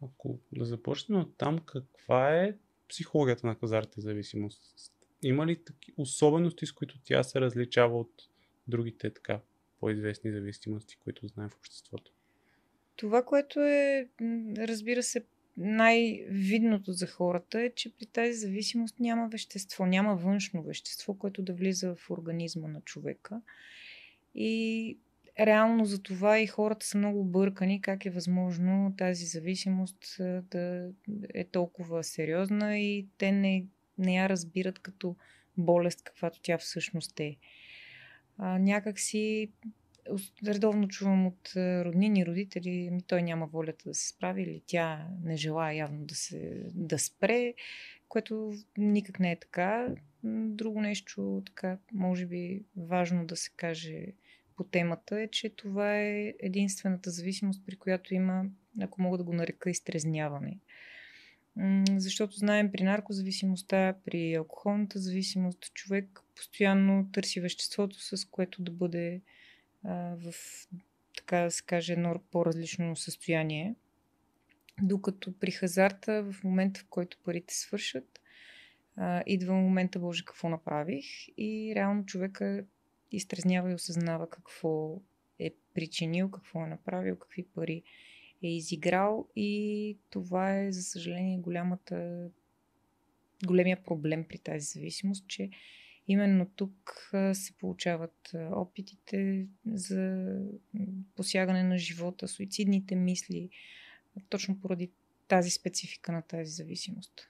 Ако да започнем от там, каква е психологията на хазарта и зависимост? Има ли особености, с които тя се различава от другите така по-известни зависимости, които знаем в обществото? Това, което е, разбира се, най-видното за хората е, че при тази зависимост няма вещество, няма външно вещество, което да влиза в организма на човека. И реално за това и хората са много объркани как е възможно тази зависимост да е толкова сериозна и те не я разбират като болест, каквато тя всъщност е. Някак си редовно чувам от роднини, родители, той няма волята да се справи или тя не желая явно да спре, което никак не е така. Друго нещо, така, може би важно да се каже по темата е, че това е единствената зависимост, при която има, ако мога да го нарека, изтрезняване. Защото знаем при наркозависимостта, при алкохолната зависимост, човек постоянно търси веществото, с което да бъде в, така да се каже, едно по-различно състояние. Докато при хазарта, в момента, в който парите свършат, идва момента, Боже, какво направих? И реално човека изтрезнява и осъзнава какво е причинил, какво е направил, какви пари е изиграл и това е, за съжаление, големия проблем при тази зависимост, че именно тук се получават опитите за посягане на живота, суицидните мисли, точно поради тази специфика на тази зависимост.